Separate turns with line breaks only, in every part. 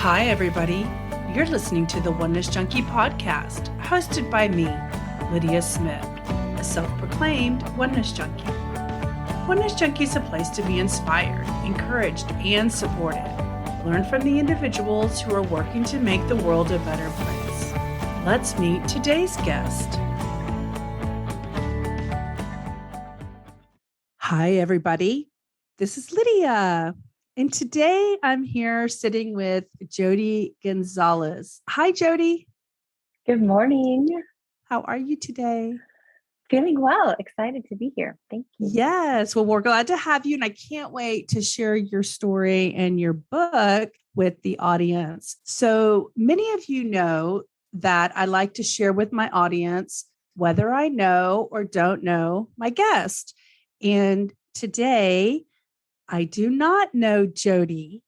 Hi, everybody. You're listening to the Oneness Junkie podcast, hosted by me, Lydia Smith, a self-proclaimed Oneness Junkie. Oneness Junkie is a place to be inspired, encouraged, and supported. Learn from the individuals who are working to make the world a better place. Let's meet today's guest. Hi, everybody. This is Lydia. And today I'm here sitting with Jodie Gonzalez. Hi, Jodie.
Good morning.
How are you today?
Feeling well. Excited to be here. Thank you.
Yes. Well, we're glad to have you. And I can't wait to share your story and your book with the audience. So many of you know that I like to share with my audience whether I know or don't know my guest. And today, I do not know Jodie,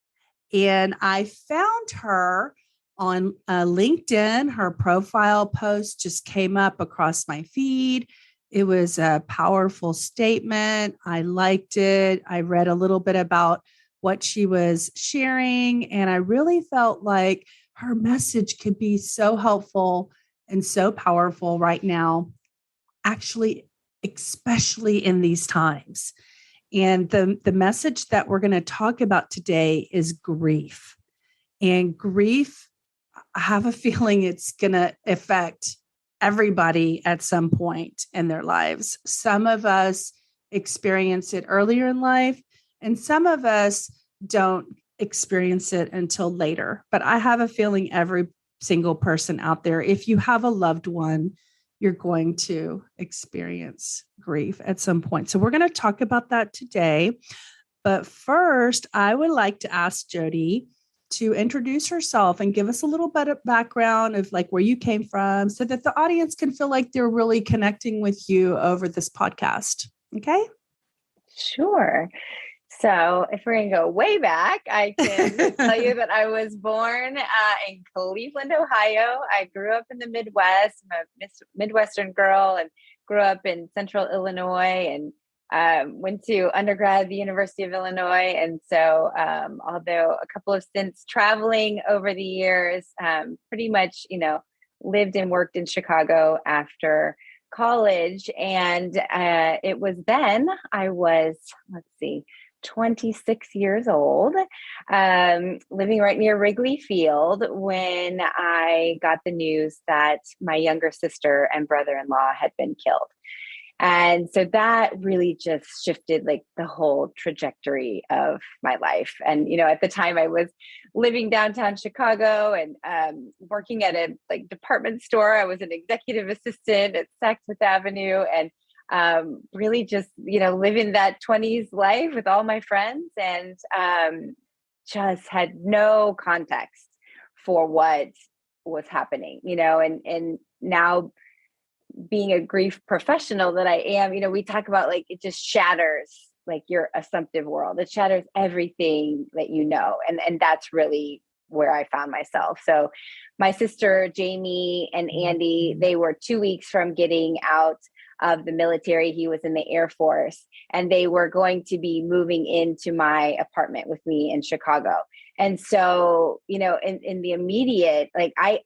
and I found her on LinkedIn. Her profile post just came up across my feed. It was a powerful statement. I liked it. I read a little bit about what she was sharing, and I really felt like her message could be so helpful and so powerful right now, actually, especially in these times. And the message that we're going to talk about today is grief. And grief, I have a feeling it's going to affect everybody at some point in their lives. Some of us experience it earlier in life, and some of us don't experience it until later. But I have a feeling every single person out there, if you have a loved one, you're going to experience grief at some point. So we're going to talk about that today. But first, I would like to ask Jodie to introduce herself and give us a little bit of background of like where you came from so that the audience can feel like they're really connecting with you over this podcast. Okay?
Sure. So if we're going to go way back, I can tell you that I was born in Cleveland, Ohio. I grew up in the Midwest. I'm a Midwestern girl and grew up in Central Illinois and went to undergrad at the University of Illinois. And so although a couple of stints traveling over the years, pretty much, lived and worked in Chicago after college. And it was then I was, 26 years old, living right near Wrigley Field when I got the news that my younger sister and brother-in-law had been killed. And so that really just shifted like the whole trajectory of my life. And, at the time I was living downtown Chicago and working at a department store. I was an executive assistant at Saks Fifth Avenue and really just, living that 20s life with all my friends and just had no context for what was happening, and now being a grief professional that I am, we talk about like, it just shatters like your assumptive world. It shatters everything that and that's really where I found myself. So my sister, Jamie and Andy, they were 2 weeks from getting out of the military. He was in the Air Force and they were going to be moving into my apartment with me in Chicago. And so, in the immediate, like I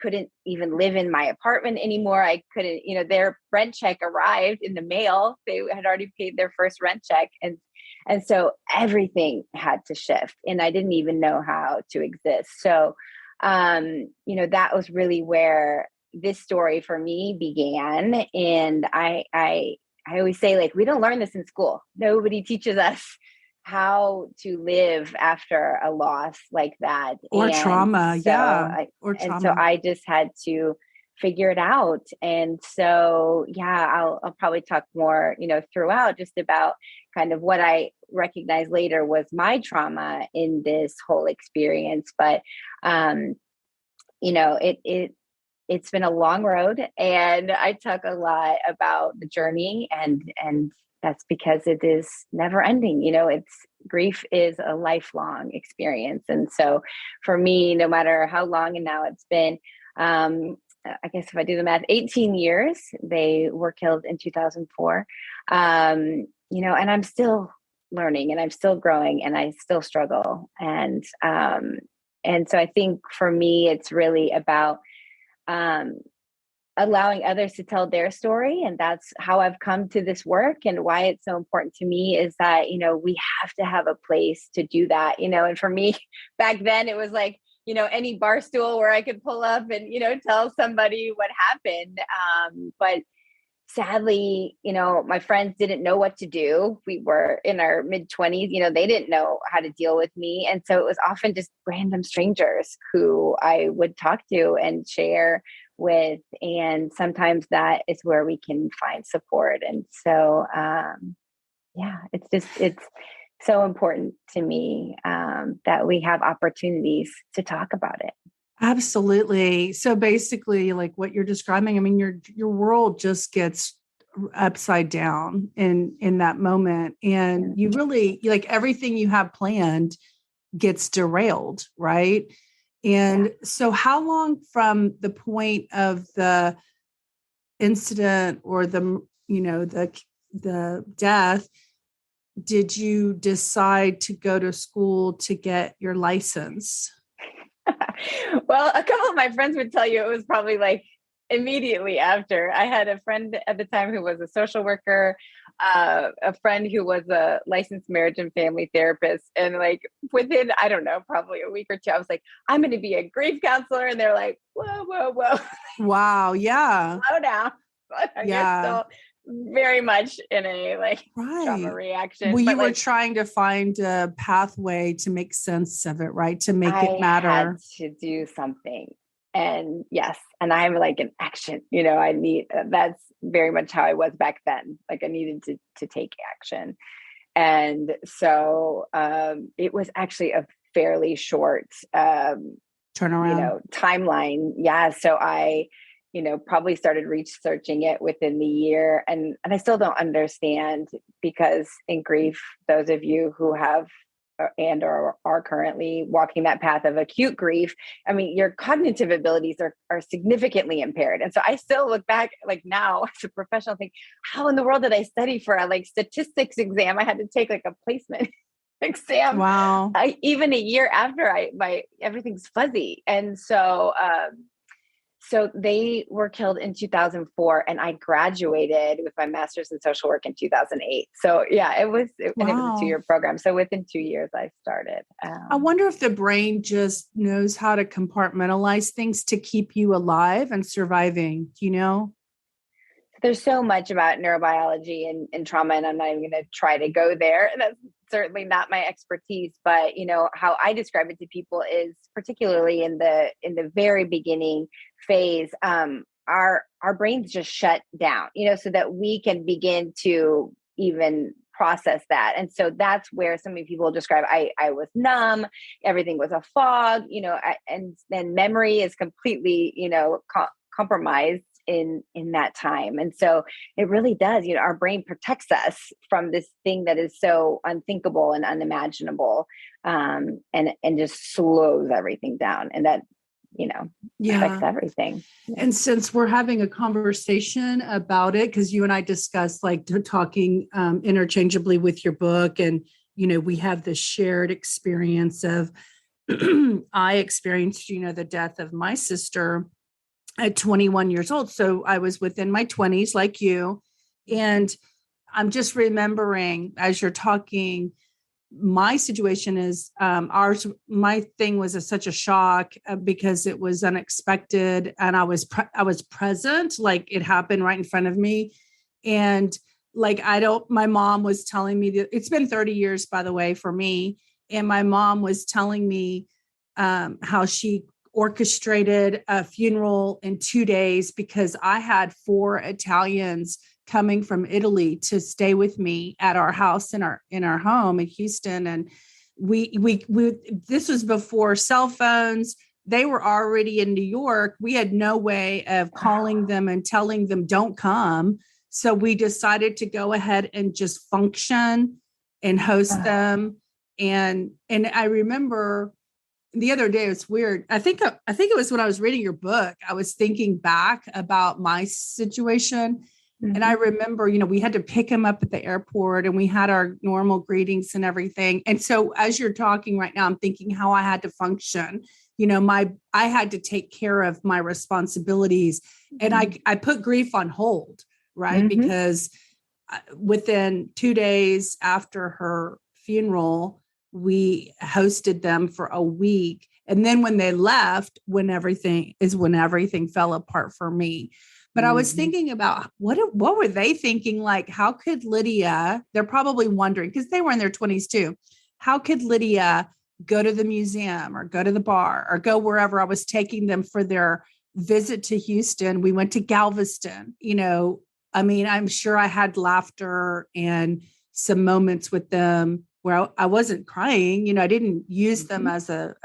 couldn't even live in my apartment anymore. I couldn't, their rent check arrived in the mail. They had already paid their first rent check. And so everything had to shift and I didn't even know how to exist. So, that was really where this story for me began. And I always say, like, we don't learn this in school. Nobody teaches us how to live after a loss like that.
Or trauma.
So
or trauma.
And so I just had to figure it out. And so, I'll probably talk more, throughout just about kind of what I recognized later was my trauma in this whole experience. But, it's been a long road and I talk a lot about the journey and that's because it is never ending. Grief is a lifelong experience. And so for me, no matter how long and now it's been, I guess if I do the math, 18 years, they were killed in 2004. And I'm still learning and I'm still growing and I still struggle. And And so I think for me, it's really about allowing others to tell their story. And that's how I've come to this work, and why it's so important to me is that, we have to have a place to do that, and for me back then it was like, any bar stool where I could pull up and, tell somebody what happened. But sadly, my friends didn't know what to do. We were in our mid-20s, they didn't know how to deal with me. And so it was often just random strangers who I would talk to and share with. And sometimes that is where we can find support. And so, it's so important to me that we have opportunities to talk about it.
Absolutely. So basically, like what you're describing, I mean, your world just gets upside down in that moment, and you really, like, everything you have planned gets derailed, right? And so how long from the point of the incident or the death did you decide to go to school to get your license?
Well, a couple of my friends would tell you it was probably like immediately after. I had a friend at the time who was a social worker, a friend who was a licensed marriage and family therapist. And like within, I don't know, probably a week or two, I was like, I'm going to be a grief counselor. And they're like, whoa, whoa, whoa.
Wow. Yeah.
Slow down. You're still very much in a trauma reaction.
Well, you were trying to find a pathway to make sense of it, right? To make it matter.
I had to do something. And yes, and I'm like an action, I need, that's very much how I was back then. Like I needed to take action. And so it was actually a fairly short
turnaround
timeline. Yeah. So I, probably started researching it within the year, and I still don't understand, because in grief, those of you who have and or are currently walking that path of acute grief, I mean, your cognitive abilities are significantly impaired. And so I still look back like now as a professional, think, how in the world did I study for a statistics exam? I had to take a placement exam.
Wow.
Even a year after my everything's fuzzy. And so, so they were killed in 2004, and I graduated with my master's in social work in 2008. So yeah, it was a 2-year program. So within 2 years I started.
I wonder if the brain just knows how to compartmentalize things to keep you alive and surviving,
There's so much about neurobiology and trauma, and I'm not even going to try to go there. That's certainly not my expertise, but how I describe it to people is, particularly in the very beginning phase, our brains just shut down, so that we can begin to even process that. And so that's where so many people describe, I was numb, everything was a fog, and then memory is completely, compromised in that time. And so it really does, our brain protects us from this thing that is so unthinkable and unimaginable, and just slows everything down. And that, affects everything.
And since we're having a conversation about it, because you and I discussed talking interchangeably with your book, and, we have this shared experience of, I experienced, the death of my sister at 21 years old. So I was within my 20s like you. And I'm just remembering as you're talking, my situation is my thing was such a shock because it was unexpected, and I was present, like it happened right in front of me. And my mom was telling me that it's been 30 years, by the way, for me. And my mom was telling me how she orchestrated a funeral in 2 days because I had 4 Italians coming from Italy to stay with me at our house in our home in Houston. And we this was before cell phones. They were already in New York. We had no way of calling them and telling them don't come. So we decided to go ahead and just function and host them. And I remember the other day, it's weird. I think it was when I was reading your book, I was thinking back about my situation. And I remember, we had to pick him up at the airport and we had our normal greetings and everything. And so as you're talking right now, I'm thinking how I had to function. I had to take care of my responsibilities, and I put grief on hold, right? Because within 2 days after her funeral, we hosted them for a week. And then when they left, when everything fell apart for me. But I was thinking about what were they thinking? Like, how could Lydia, they're probably wondering, because they were in their 20s too. How could Lydia go to the museum or go to the bar or go wherever I was taking them for their visit to Houston? We went to Galveston, I'm sure I had laughter and some moments with them where I wasn't crying. I didn't use them as a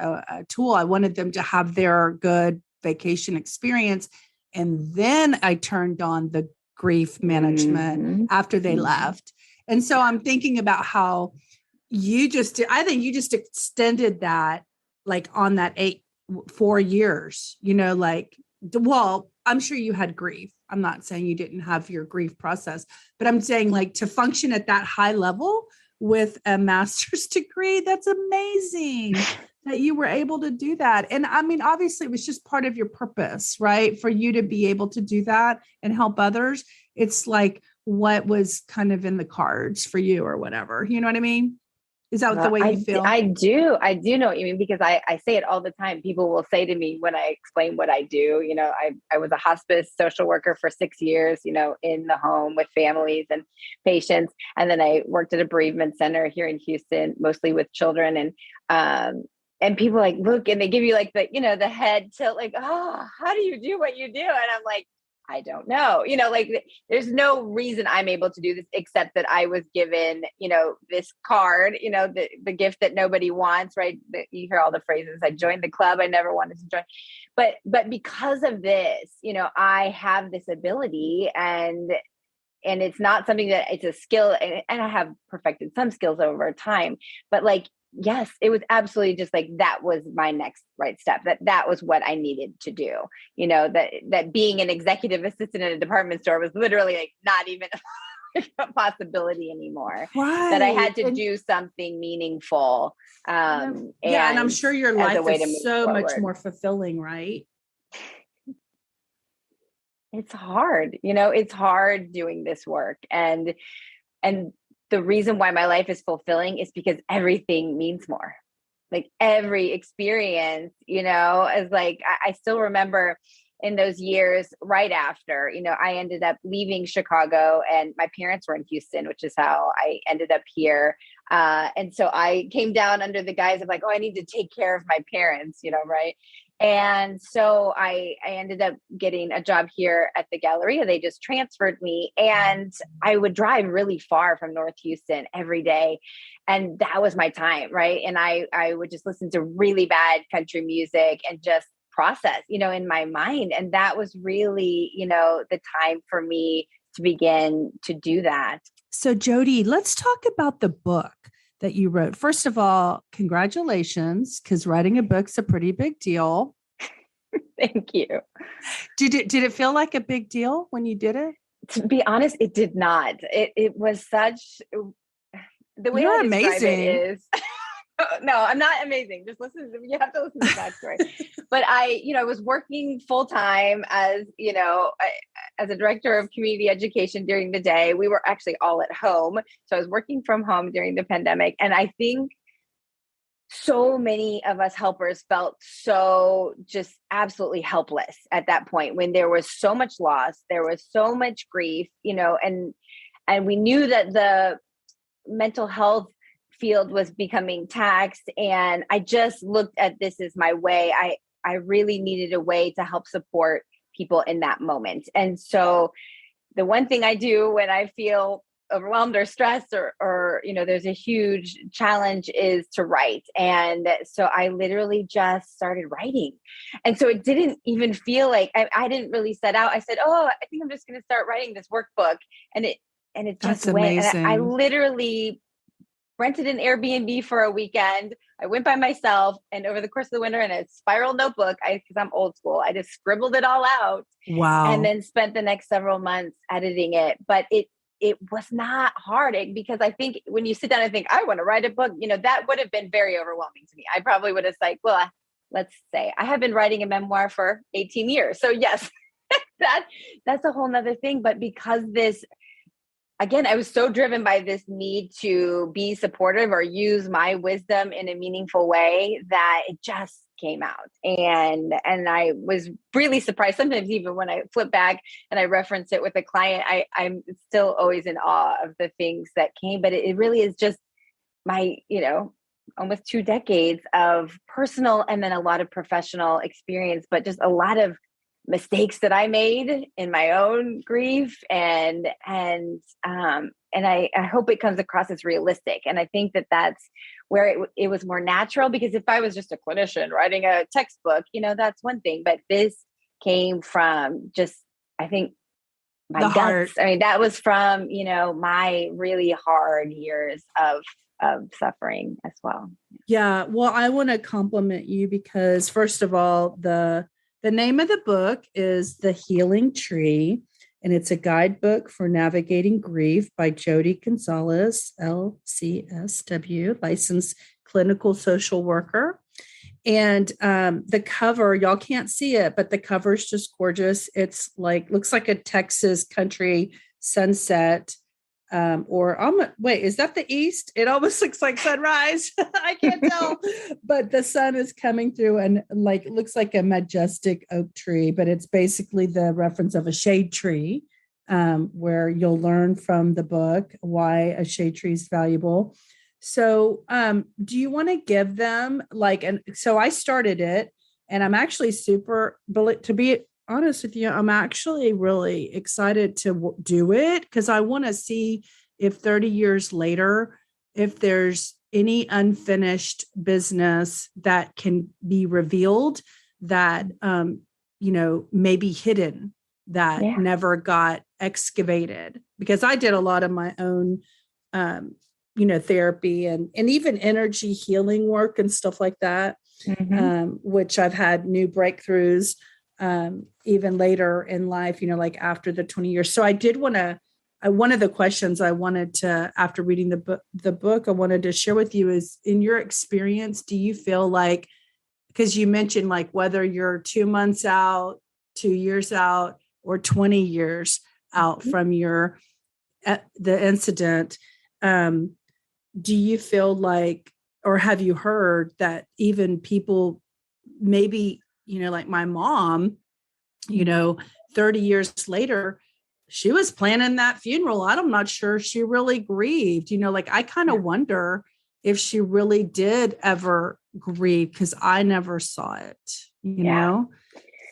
tool. I wanted them to have their good vacation experience. And then I turned on the grief management after they left. And so I'm thinking about how I think you just extended that, like on that 4 years, well, I'm sure you had grief. I'm not saying you didn't have your grief process, but I'm saying, like, to function at that high level with a master's degree, that's amazing that you were able to do that. And I mean, obviously it was just part of your purpose, right? For you to be able to do that and help others. It's like what was kind of in the cards for you or whatever. You know what I mean? Is that the way you feel?
I do know what you mean, because I say it all the time. People will say to me when I explain what I do, I was a hospice social worker for 6 years, in the home with families and patients. And then I worked at a bereavement center here in Houston, mostly with children. And people like look and they give you like the, the head tilt, like, oh, how do you do what you do? And I'm like, I don't know, like there's no reason I'm able to do this except that I was given, this card, the gift that nobody wants, right? You hear all the phrases, I joined the club I never wanted to join. But because of this, I have this ability, and it's not something that it's a skill, and I have perfected some skills over time, but like, yes, it was absolutely just like, that was my next right step. That was what I needed to do. That being an executive assistant in a department store was literally like not even a possibility anymore.
Right.
That I had to do something meaningful.
And I'm sure your life is so much more fulfilling, right?
It's hard, it's hard doing this work. And the reason why my life is fulfilling is because everything means more. Like every experience, is like, I still remember in those years right after, I ended up leaving Chicago, and my parents were in Houston, which is how I ended up here. And so I came down under the guise of like, oh, I need to take care of my parents, right? And so I ended up getting a job here at the Galleria. They just transferred me, and I would drive really far from North Houston every day. And that was my time, right? And I would just listen to really bad country music and just process, in my mind. And that was really, the time for me to begin to do that.
So Jodie, let's talk about the book that you wrote. First of all, congratulations, because writing a book's a pretty big deal.
Thank you.
Did it feel like a big deal when you did it?
To be honest, it did not. It was such, the way
You're
I describe
amazing.
It is, no, I'm not amazing. Just listen. You have to listen to the backstory. But I was working full time as a director of community education during the day. We were actually all at home, so I was working from home during the pandemic. And I think so many of us helpers felt so just absolutely helpless at that point, when there was so much loss, there was so much grief, and we knew that the mental health field was becoming taxed. And I just looked at this as my way. I really needed a way to help support people in that moment. And so the one thing I do when I feel overwhelmed or stressed or there's a huge challenge is to write. And so I literally just started writing. And so it didn't even feel like I didn't really set out. I said, oh, I think I'm just going to start writing this workbook. And it just
That's
went.
amazing.
And I literally rented an Airbnb for a weekend, I went by myself, and over the course of the winter in a spiral notebook, because I'm old school, I just scribbled it all out and
Wow.
then spent the next several months editing it. But it was not hard because I think when you sit down and think, I want to write a book, that would have been very overwhelming to me. I probably would have said, well, let's say I have been writing a memoir for 18 years. So yes, that's a whole nother thing. But because again, I was so driven by this need to be supportive or use my wisdom in a meaningful way that it just came out. And I was really surprised. Sometimes even when I flip back and I reference it with a client, I'm still always in awe of the things that came, but it really is just my, almost 2 decades of personal and then a lot of professional experience, but just a lot of mistakes that I made in my own grief. And I hope it comes across as realistic. And I think that that's where it was more natural, because if I was just a clinician writing a textbook, that's one thing, but this came from just, I think, my
The
guts.
heart.
I mean, that was from, my really hard years of suffering as well.
Yeah. Well, I want to compliment you because, first of all, the name of the book is The Healing Tree, and it's a guidebook for navigating grief by Jodie Gonzalez, LCSW, licensed clinical social worker. And the cover, y'all can't see it, but the cover is just gorgeous. It's looks like a Texas country sunset. Wait, is that the east? It almost looks like sunrise. I can't tell, but the sun is coming through and it looks like a majestic oak tree, but it's basically the reference of a shade tree, where you'll learn from the book why a shade tree is valuable. So, do you want to give them so I started it, and I'm actually to be honest with you, I'm actually really excited to do it because I want to see if 30 years later, if there's any unfinished business that can be revealed that, may be hidden, that never got excavated. Because I did a lot of my own, therapy and even energy healing work and stuff like that, which I've had new breakthroughs even later in life, after the 20 years. So I did want to, one of the questions I wanted to, after reading the book, I wanted to share with you is, in your experience, do you feel like, because you mentioned whether you're 2 months out, 2 years out, or 20 years out from the incident, do you feel like, or have you heard that even people maybe, like my mom, 30 years later, she was planning that funeral. I'm not sure she really grieved, I kind of wonder if she really did ever grieve, because I never saw it, know?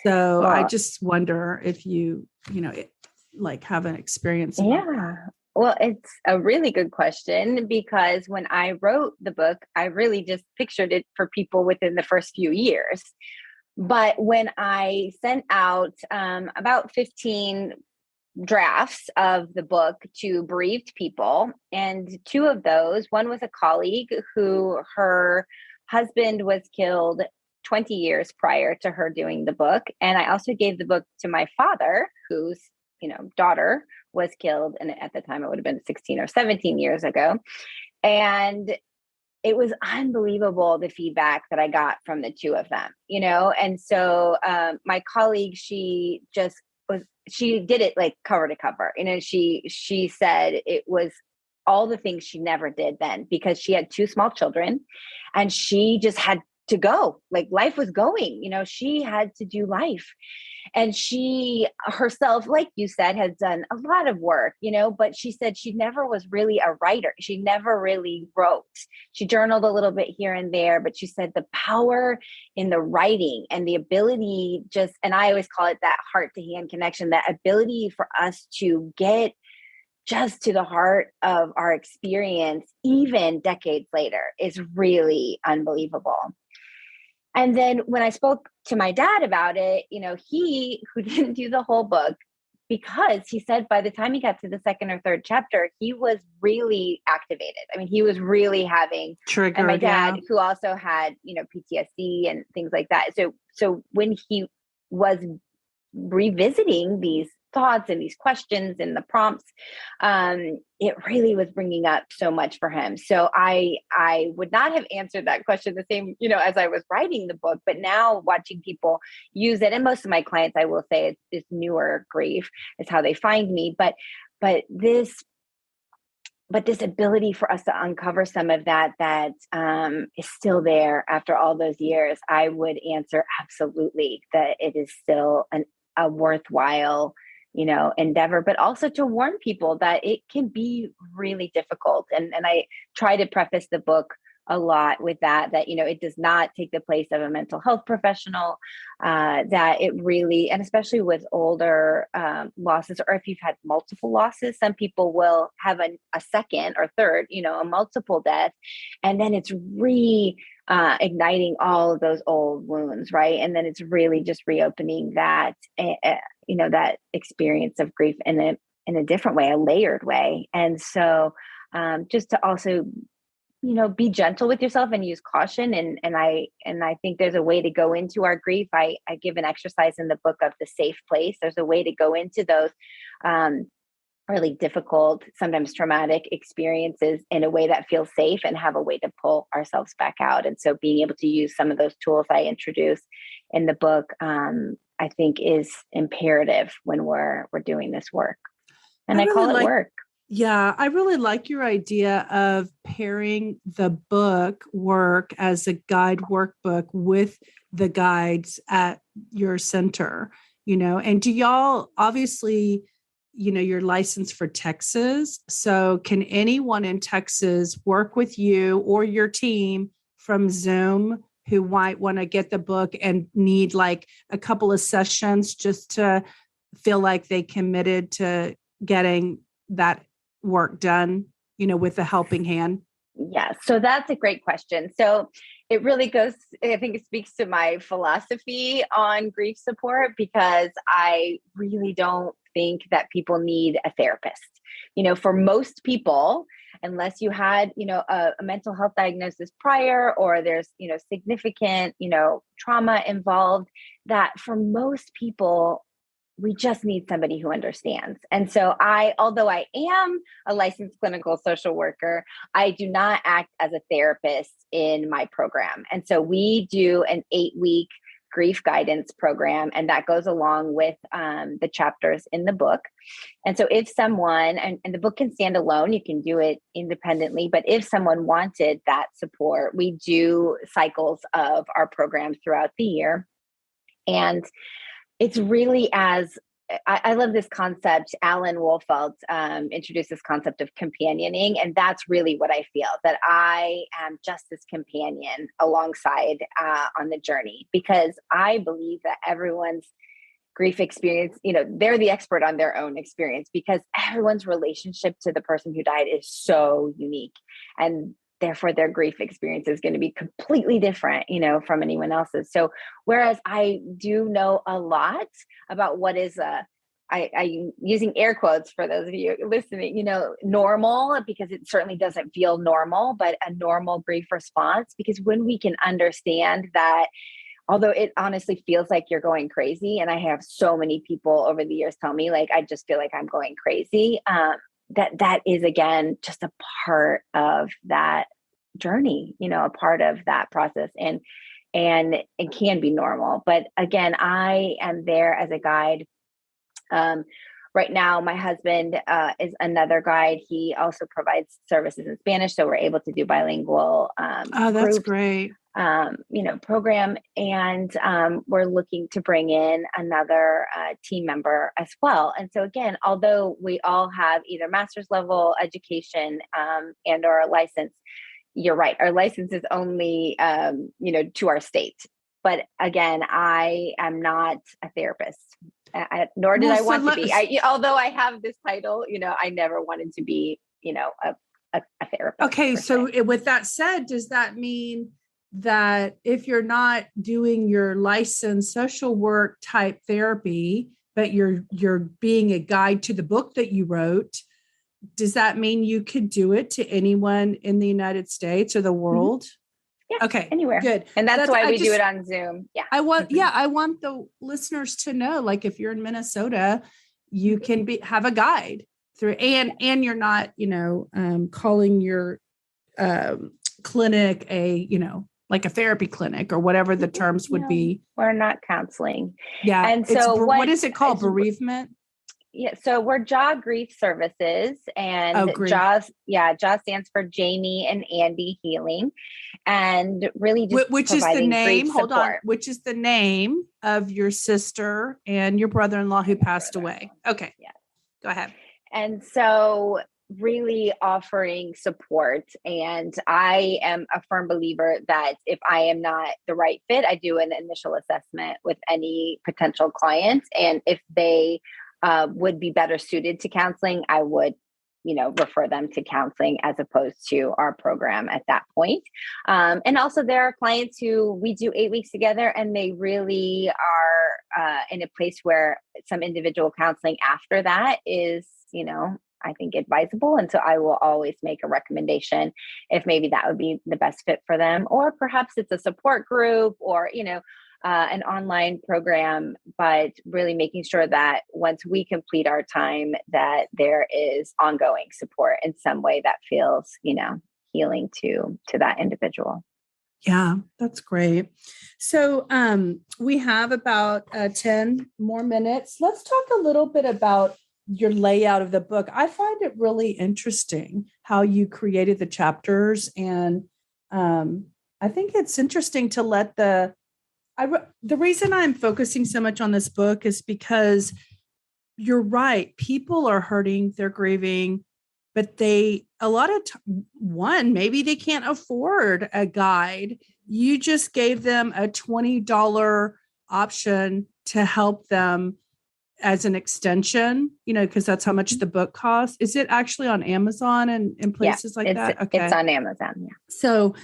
So well, I just wonder if you, have an experience.
Yeah. Well, it's a really good question, because when I wrote the book, I really just pictured it for people within the first few years. But when I sent out about 15 drafts of the book to bereaved people, and 2 of those, one was a colleague who her husband was killed 20 years prior to her doing the book. And I also gave the book to my father, whose daughter was killed. And at the time it would have been 16 or 17 years ago. And it was unbelievable, the feedback that I got from the 2 of them, And so my colleague, she did it cover to cover. She said it was all the things she never did then, because she had 2 small children and she just had to go, life was going, she had to do life. And she herself, like you said, has done a lot of work, but she said she never was really a writer. She never really wrote. She journaled a little bit here and there, but she said the power in the writing and the ability and I always call it that heart to hand connection, that ability for us to get just to the heart of our experience, even decades later, is really unbelievable. And then when I spoke to my dad about it, he, who didn't do the whole book, because he said by the time he got to the second or third chapter, he was really activated. I mean, he was really having triggered. And my dad, who also had, PTSD and things like that. So when he was revisiting these thoughts and these questions and the prompts, it really was bringing up so much for him. So I would not have answered that question the same, as I was writing the book, but now watching people use it, and most of my clients, I will say, it's newer grief is how they find me, but this ability for us to uncover some of that is still there after all those years, I would answer absolutely that it is still a worthwhile, endeavor, but also to warn people that it can be really difficult. And I try to preface the book a lot with that it does not take the place of a mental health professional, that it really, and especially with older losses, or if you've had multiple losses, some people will have a second or third, a multiple death, and then it's igniting all of those old wounds, right? And then it's really just reopening that, that experience of grief in a different way, a layered way. And so just to also be gentle with yourself and use caution. And I think there's a way to go into our grief. I give an exercise in the book of the safe place. There's a way to go into those really difficult, sometimes traumatic experiences in a way that feels safe and have a way to pull ourselves back out. And so being able to use some of those tools I introduce in the book, I think is imperative when we're doing this work. And I call it work.
Yeah, I really like your idea of pairing the book work as a guide workbook with the guides at your center, and do y'all obviously, you're licensed for Texas. So can anyone in Texas work with you or your team from Zoom who might want to get the book and need like a couple of sessions just to feel like they committed to getting that work done, with a helping hand?
Yeah. So that's a great question. So it really goes, I think it speaks to my philosophy on grief support, because I really don't think that people need a therapist. For most people, unless you had, a mental health diagnosis prior, or there's, significant, trauma involved, that for most people, we just need somebody who understands. And so although I am a licensed clinical social worker, I do not act as a therapist in my program. And so we do an 8-week grief guidance program, and that goes along with the chapters in the book. And so if someone, and the book can stand alone, you can do it independently, but if someone wanted that support, we do cycles of our program throughout the year. And it's really I love this concept. Alan Wolfelt introduced this concept of companioning. And that's really what I feel, that I am just this companion alongside on the journey, because I believe that everyone's grief experience, they're the expert on their own experience, because everyone's relationship to the person who died is so unique. And therefore their grief experience is going to be completely different, from anyone else's. So whereas I do know a lot about what is I'm using air quotes for those of you listening, normal, because it certainly doesn't feel normal, but a normal grief response, because when we can understand that, although it honestly feels like you're going crazy, and I have so many people over the years tell me, like, I just feel like I'm going crazy, that is, again, just a part of that journey, a part of that process, and it can be normal. But again, I am there as a guide. Right now, my husband is another guide. He also provides services in Spanish, so we're able to do bilingual
that's great.
Program. And we're looking to bring in another team member as well. And so again, although we all have either master's level education and or a license, you're right, our license is only, to our state. But again, I am not a therapist. Nor did I want to be. Although I have this title, I never wanted to be, a therapist.
Okay. So with that said, does that mean that if you're not doing your licensed social work type therapy, but you're being a guide to the book that you wrote. Does that mean you could do it to anyone in the United States or the world?
Yeah,
okay,
anywhere.
good.
And that's why we do it on Zoom. Yeah.
I want the listeners to know, like, if you're in Minnesota, you can have a guide through, and you're not, calling your clinic like a therapy clinic or whatever the terms would be.
We're not counseling.
Yeah.
And so
what is it called? Bereavement?
Yeah. So we're JAW Grief Services, and JAW stands for Jamie and Andy Healing, and really just
which is the name.
Hold on.
Which is the name of your sister and your brother-in-law who passed away. Okay.
Yeah.
Go ahead.
And so really offering support. And I am a firm believer that if I am not the right fit, I do an initial assessment with any potential clients. And if they would be better suited to counseling, I would, refer them to counseling as opposed to our program at that point. And also there are clients who we do 8 weeks together and they really are in a place where some individual counseling after that is, I think advisable. And so I will always make a recommendation if maybe that would be the best fit for them, or perhaps it's a support group or, an online program, but really making sure that once we complete our time, that there is ongoing support in some way that feels, healing to that individual.
Yeah, that's great. So we have about 10 more minutes. Let's talk a little bit about your layout of the book. I find it really interesting how you created the chapters. And I think it's interesting to let the reason I'm focusing so much on this book is because you're right. People are hurting, they're grieving, but maybe they can't afford a guide. You just gave them a $20 option to help them as an extension, because that's how much the book costs. Is it actually on Amazon and places like that?
Okay. It's on Amazon. Yeah.
So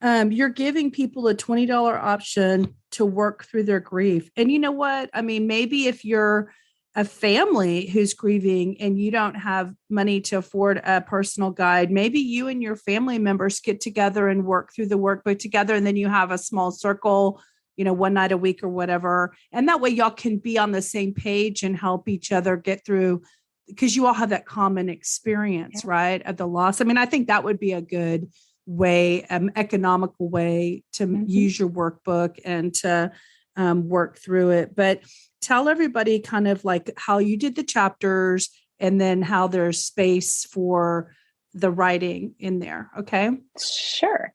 you're giving people a $20 option to work through their grief. And you know what? I mean, maybe if you're a family who's grieving and you don't have money to afford a personal guide, maybe you and your family members get together and work through the workbook together. And then you have a small circle, one night a week or whatever. And that way y'all can be on the same page and help each other get through, because you all have that common experience, right? Of the loss. I mean, I think that would be a good way, economical way to use your workbook and to work through it. But tell everybody kind of like how you did the chapters and then how there's space for the writing in there. Okay.
Sure.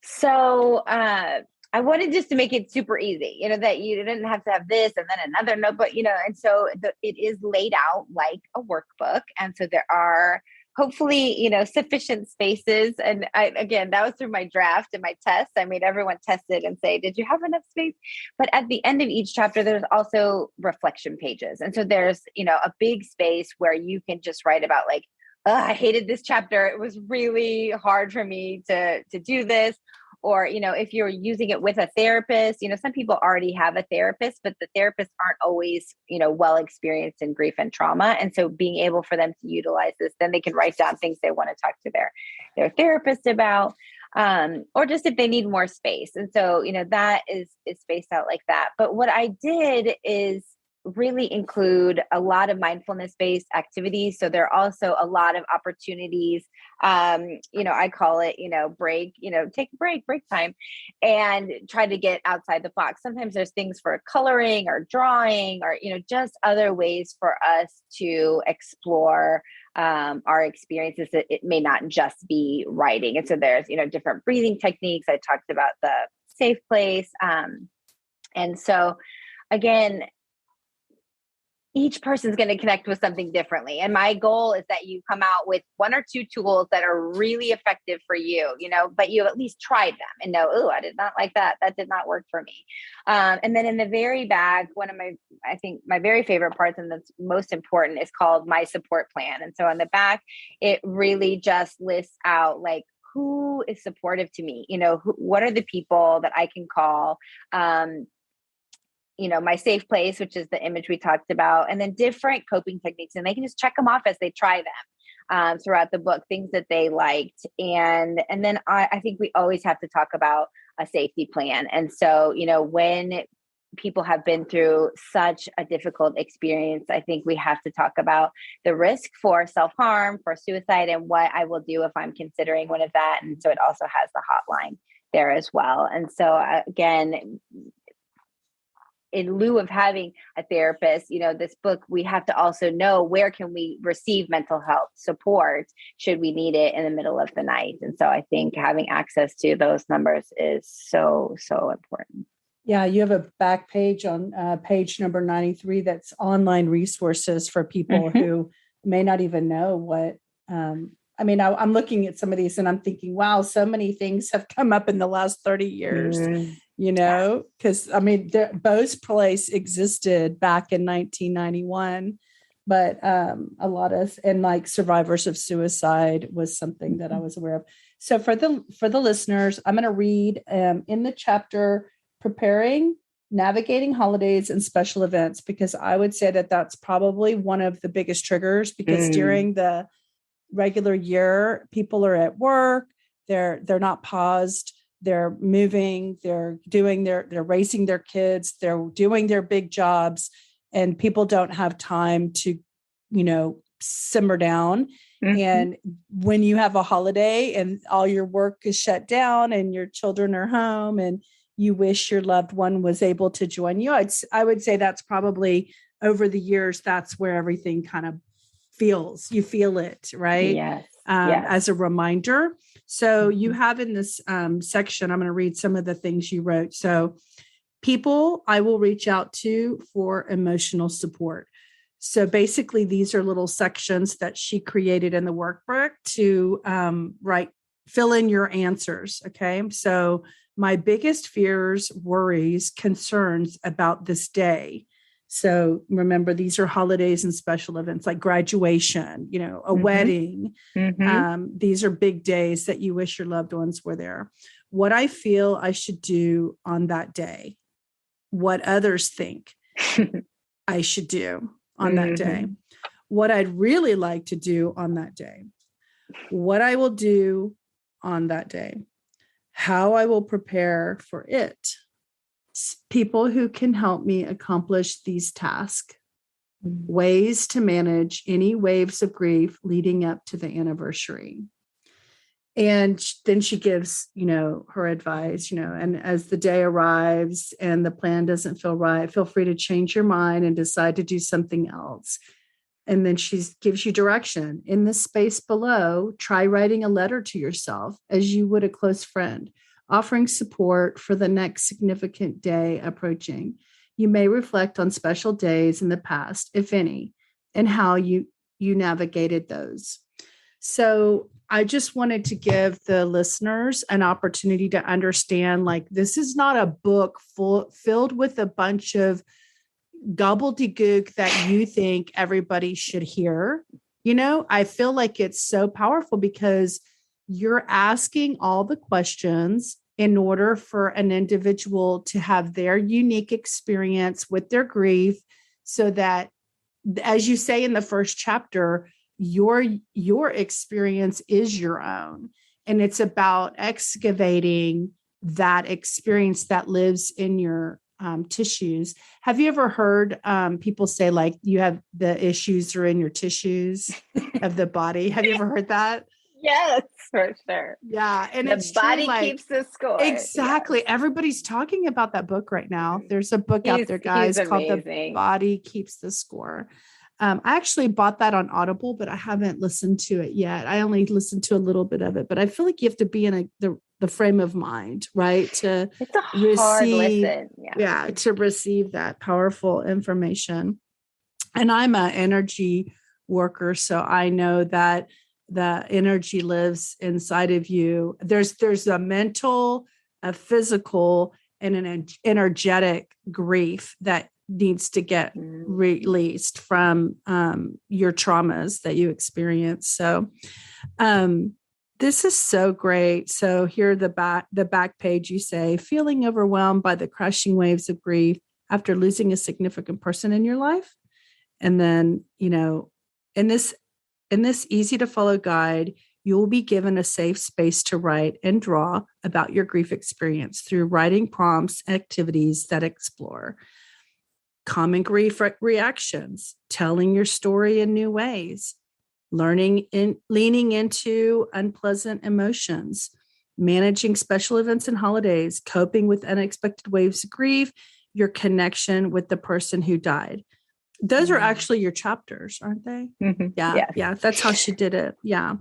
So I wanted just to make it super easy, that you didn't have to have this and then another notebook, and so it is laid out like a workbook. And so there are hopefully, sufficient spaces. And again, that was through my draft and my test. I made everyone test it and say, did you have enough space? But at the end of each chapter, there's also reflection pages. And so there's, a big space where you can just write about like, I hated this chapter. It was really hard for me to do this. Or, if you're using it with a therapist, some people already have a therapist, but the therapists aren't always, well experienced in grief and trauma. And so being able for them to utilize this, then they can write down things they want to talk to their therapist about, or just if they need more space. And so, that is spaced out like that. But what I did is really include a lot of mindfulness-based activities. So there are also a lot of opportunities. I call it, break, take a break time, and try to get outside the box. Sometimes there's things for coloring or drawing or, just other ways for us to explore our experiences. It may not just be writing. And so there's, different breathing techniques. I talked about the safe place. And so again, each person's going to connect with something differently. And my goal is that you come out with 1 or 2 tools that are really effective for you, but you at least tried them and know, oh, I did not like that. That did not work for me. And then in the very back, I think my very favorite parts and that's most important is called My Support Plan. And so on the back, it really just lists out like, who is supportive to me? What are the people that I can call? my safe place, which is the image we talked about, and then different coping techniques. And they can just check them off as they try them throughout the book, things that they liked. And then I think we always have to talk about a safety plan. And so, when people have been through such a difficult experience, I think we have to talk about the risk for self-harm, for suicide, and what I will do if I'm considering one of that. And so it also has the hotline there as well. And so again, in lieu of having a therapist, this book, we have to also know where can we receive mental health support should we need it in the middle of the night. And so I think having access to those numbers is so, so important.
Yeah, you have a back page on page number 93 that's online resources for people who may not even know what. I'm looking at some of these and I'm thinking, wow, so many things have come up in the last 30 years, because Bo's Place existed back in 1991, but a lot of, and like survivors of suicide was something that I was aware of. So for the listeners, I'm going to read in the chapter, Preparing, Navigating Holidays and Special Events, because I would say that that's probably one of the biggest triggers, because during the regular year, people are at work, they're not paused, they're moving, they're raising their kids, they're doing their big jobs, and people don't have time to, simmer down. And when you have a holiday and all your work is shut down and your children are home and you wish your loved one was able to join you, I would say that's probably over the years, that's where everything kind of you feel it, right?
Yes.
As a reminder. So you have in this section, I'm going to read some of the things you wrote. So people I will reach out to for emotional support. So basically these are little sections that she created in the workbook to fill in your answers. Okay. So my biggest fears, worries, concerns about this day. So remember, these are holidays and special events like graduation, a wedding. These are big days that you wish your loved ones were there. What I feel I should do on that day. What others think I should do on that day. What I'd really like to do on that day. What I will do on that day. How I will prepare for it. People who can help me accomplish these tasks, ways to manage any waves of grief leading up to the anniversary. And then she gives, her advice, and as the day arrives and the plan doesn't feel right, feel free to change your mind and decide to do something else. And then she gives you direction. In the space below, try writing a letter to yourself as you would a close friend, offering support for the next significant day approaching. You may reflect on special days in the past, if any, and how you navigated those. So I just wanted to give the listeners an opportunity to understand, this is not a book filled with a bunch of gobbledygook that you think everybody should hear. I feel like it's so powerful because you're asking all the questions in order for an individual to have their unique experience with their grief, so that, as you say in the first chapter, your experience is your own. And it's about excavating that experience that lives in your tissues. Have you ever heard people say, you have the issues are in your tissues of the body? Have you ever heard that?
Yes, for sure.
Yeah. And
the body keeps the score.
Exactly. Yes. Everybody's talking about that book right now. There's a book out there, guys, called The Body Keeps the Score. I actually bought that on Audible, but I haven't listened to it yet. I only listened to a little bit of it, but I feel like you have to be in the frame of mind, right?
It's a hard listen.
Yeah, to receive that powerful information. And I'm an energy worker, so I know that the energy lives inside of you. There's a mental, a physical, and an energetic grief that needs to get released from your traumas that you experience. So this is so great. So here, the back page, you say, feeling overwhelmed by the crushing waves of grief, after losing a significant person in your life. And then, in this easy to follow guide, you will be given a safe space to write and draw about your grief experience through writing prompts and activities that explore common grief reactions, telling your story in new ways, learning in leaning into unpleasant emotions, managing special events and holidays, coping with unexpected waves of grief, your connection with the person who died. Those are actually your chapters, aren't they?
Mm-hmm.
Yeah.
Yes.
Yeah. That's how she did it. Yeah.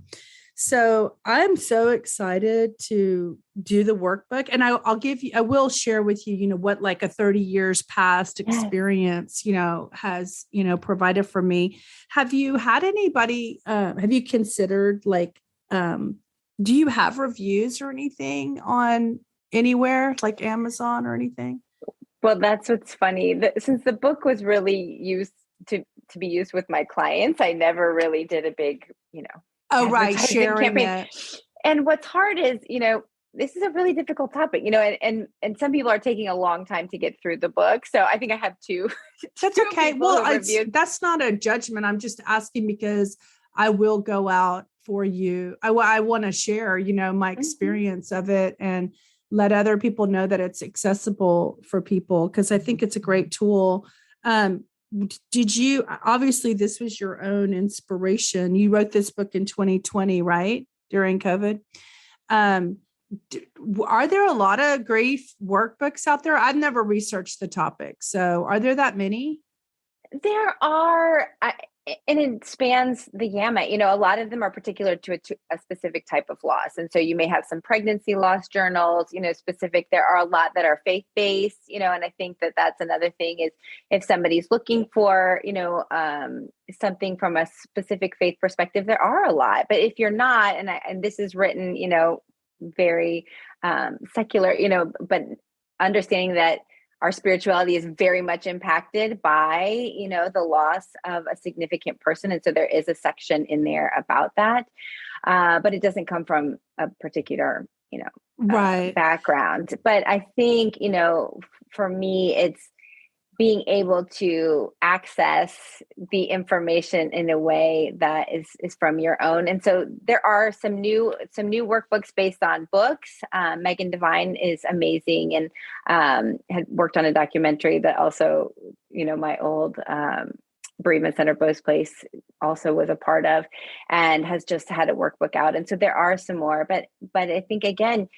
So I'm so excited to do the workbook, and I will share with you, what like a 30 years past experience, has, provided for me. Have you had anybody, have you considered do you have reviews or anything on anywhere like Amazon or anything?
Well, that's what's funny. Since the book was really used to be used with my clients, I never really did a big,
Oh, right.
advertising
Sharing
campaign.
it.
And what's hard is, this is a really difficult topic, and some people are taking a long time to get through the book. So I think I have two.
That's
two
okay.
people
Well,
who reviewed.
that's not a judgment. I'm just asking because I will go out for you. I want to share, my experience of it and let other people know that it's accessible for people, because I think it's a great tool. Did you, obviously this was your own inspiration. You wrote this book in 2020, right? During COVID. Are there a lot of grief workbooks out there? I've never researched the topic. So are there that many?
There are, and it spans the gamut. A lot of them are particular to a specific type of loss. And so you may have some pregnancy loss journals, specific. There are a lot that are faith-based, and I think that that's another thing is if somebody's looking for, something from a specific faith perspective, there are a lot. But if you're not, and this is written, very secular, but understanding that our spirituality is very much impacted by, the loss of a significant person. And so there is a section in there about that. But it doesn't come from a particular,
right.
background. But I think, for me, it's being able to access the information in a way that is from your own. And so there are some new workbooks based on books. Megan Devine is amazing and had worked on a documentary that also, my old bereavement center, Bo's Place, also was a part of, and has just had a workbook out. And so there are some more, but I think again,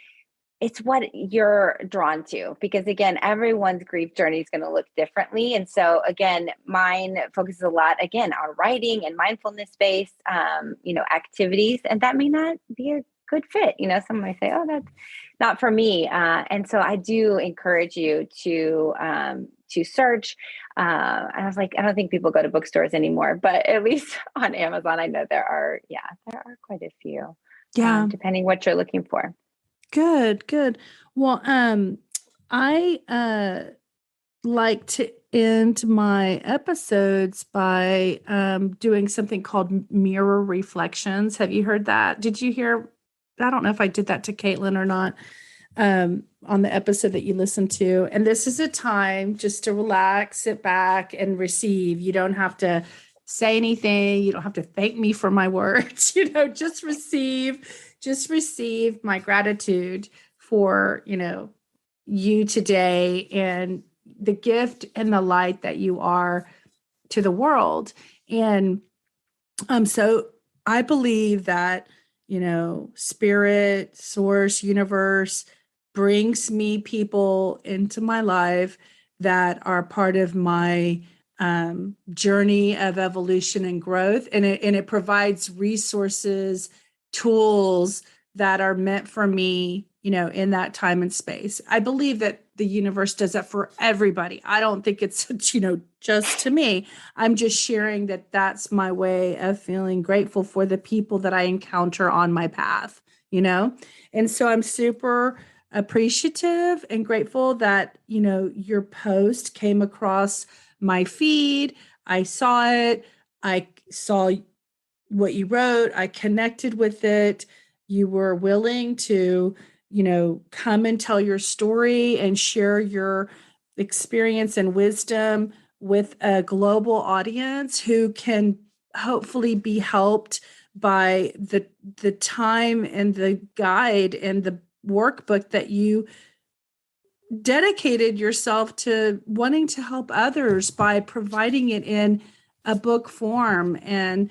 it's what you're drawn to, because again, everyone's grief journey is going to look differently. And so again, mine focuses a lot, again, on writing and mindfulness based, activities. And that may not be a good fit. Some might say, oh, that's not for me. And so I do encourage you to search. I was like, I don't think people go to bookstores anymore, but at least on Amazon, I know there are quite a few, depending what you're looking for.
Good. Well, I like to end my episodes by doing something called mirror reflections. Have you heard that? Did you hear? I don't know if I did that to Caitlin or not on the episode that you listened to. And this is a time just to relax, sit back, and receive. You don't have to say anything. You don't have to thank me for my words. Just receive. Just receive my gratitude for, you today and the gift and the light that you are to the world. And so I believe that, spirit, source, universe brings me people into my life that are part of my journey of evolution and growth. And it provides resources, tools that are meant for me, in that time and space. I believe that the universe does that for everybody. I don't think it's, just to me. I'm just sharing that that's my way of feeling grateful for the people that I encounter on my path, And so I'm super appreciative and grateful that, your post came across my feed. I saw it. I saw what you wrote. I connected with it. You were willing to, come and tell your story and share your experience and wisdom with a global audience who can hopefully be helped by the time and the guide and the workbook that you dedicated yourself to wanting to help others by providing it in a book form, and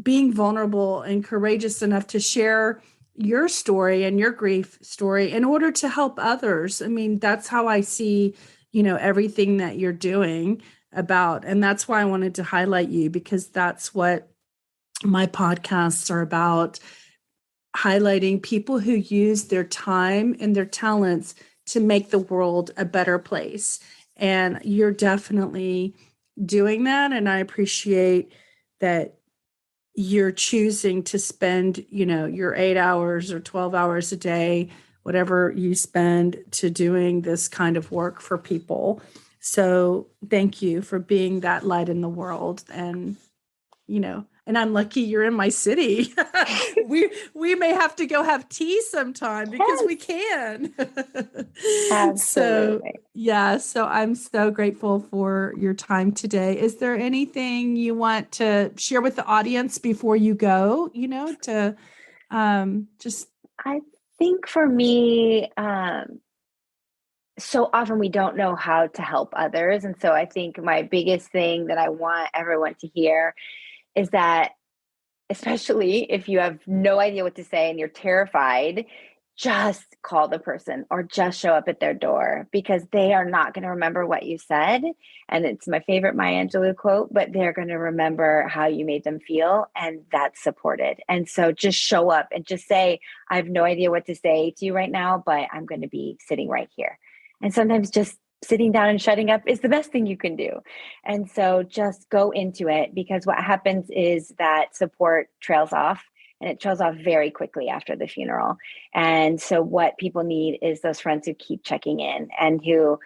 being vulnerable and courageous enough to share your story and your grief story in order to help others. I mean, that's how I see everything that you're doing about, and that's why I wanted to highlight you, because that's what my podcasts are about, highlighting people who use their time and their talents to make the world a better place. And you're definitely doing that. And I appreciate that you're choosing to spend, your 8 hours or 12 hours a day, whatever you spend, to doing this kind of work for people. So thank you for being that light in the world. And, and I'm lucky you're in my city. we may have to go have tea sometime, because we can.
Absolutely.
So I'm so grateful for your time today. Is there anything you want to share with the audience before you go, to just...
I think for me, so often we don't know how to help others. And so I think my biggest thing that I want everyone to hear is that, especially if you have no idea what to say and you're terrified, just call the person or just show up at their door, because they are not going to remember what you said. And it's my favorite Maya Angelou quote, but they're going to remember how you made them feel, and that's supported. And so just show up and just say, I have no idea what to say to you right now, but I'm going to be sitting right here. And sometimes just sitting down and shutting up is the best thing you can do. And so just go into it, because what happens is that support trails off, and it trails off very quickly after the funeral. And so what people need is those friends who keep checking in and who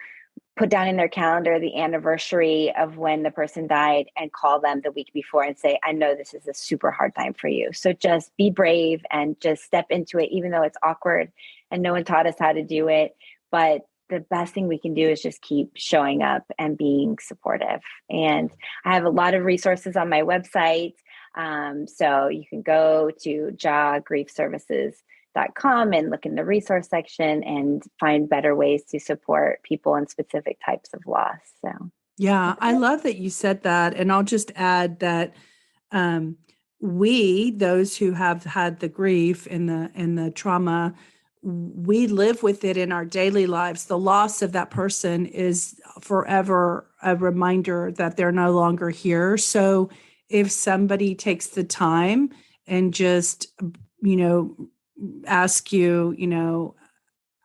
put down in their calendar the anniversary of when the person died and call them the week before and say, I know this is a super hard time for you. So just be brave and just step into it, even though it's awkward and no one taught us how to do it. But the best thing we can do is just keep showing up and being supportive. And I have a lot of resources on my website. So you can go to jagriefservices.com and look in the resource section and find better ways to support people in specific types of loss. So,
yeah, I love that you said that. And I'll just add that those who have had the grief and the trauma, we live with it in our daily lives. The loss of that person is forever a reminder that they're no longer here. So if somebody takes the time and just, ask you,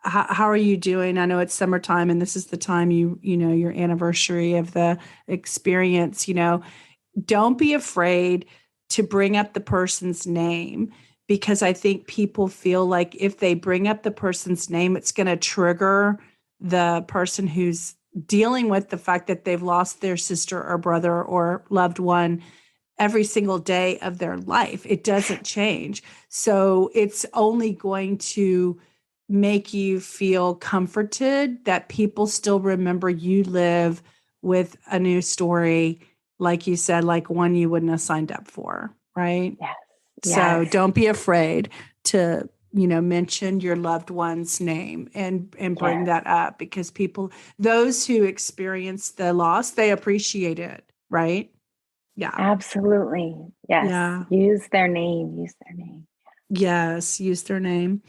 how are you doing? I know it's summertime and this is the time your anniversary of the experience, don't be afraid to bring up the person's name, because I think people feel like if they bring up the person's name, it's going to trigger the person who's dealing with the fact that they've lost their sister or brother or loved one every single day of their life. It doesn't change. So it's only going to make you feel comforted that people still remember you live with a new story, like you said, like one you wouldn't have signed up for, right?
yes.
So don't be afraid to, mention your loved one's name and bring that up, because those who experience the loss, they appreciate it, right? Yeah.
Absolutely. Yes.
Yeah.
Use their name.
Yes, use their name.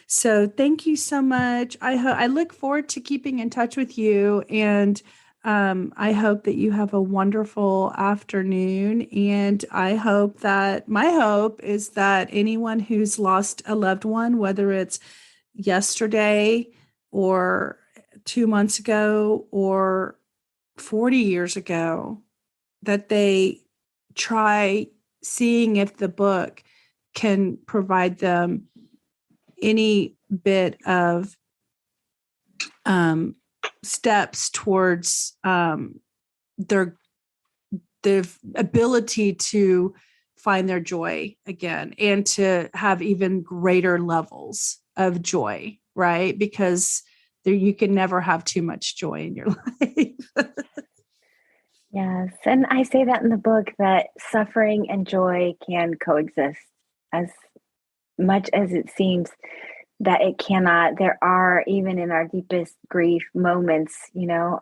So thank you so much. I look forward to keeping in touch with you, and I hope that you have a wonderful afternoon. And my hope is that anyone who's lost a loved one, whether it's yesterday or 2 months ago or 40 years ago, that they try seeing if the book can provide them any bit of steps towards their the ability to find their joy again and to have even greater levels of joy, right? Because you can never have too much joy in your life.
Yes. And I say that in the book, that suffering and joy can coexist. As much as it seems that it cannot, there are, even in our deepest grief, moments,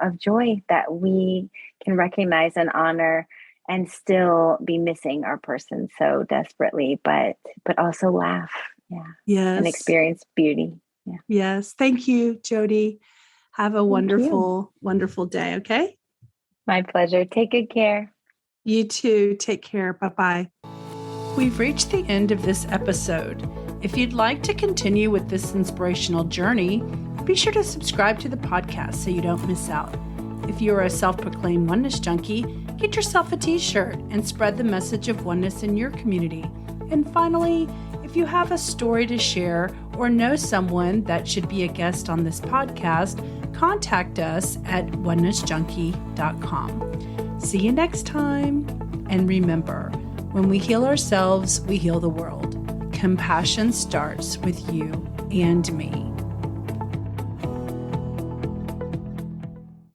of joy that we can recognize and honor, and still be missing our person so desperately, but also laugh. Yeah.
Yes.
And experience beauty. Yeah.
Yes. Thank you, Jodie. Have a wonderful, wonderful day. Okay.
My pleasure. Take good care.
You too. Take care. Bye-bye. We've reached the end of this episode. If you'd like to continue with this inspirational journey, be sure to subscribe to the podcast so you don't miss out. If you are a self-proclaimed oneness junkie, get yourself a t-shirt and spread the message of oneness in your community. And finally, if you have a story to share or know someone that should be a guest on this podcast, contact us at onenessjunkie.com. See you next time. And remember, when we heal ourselves, we heal the world. Compassion starts with you and me.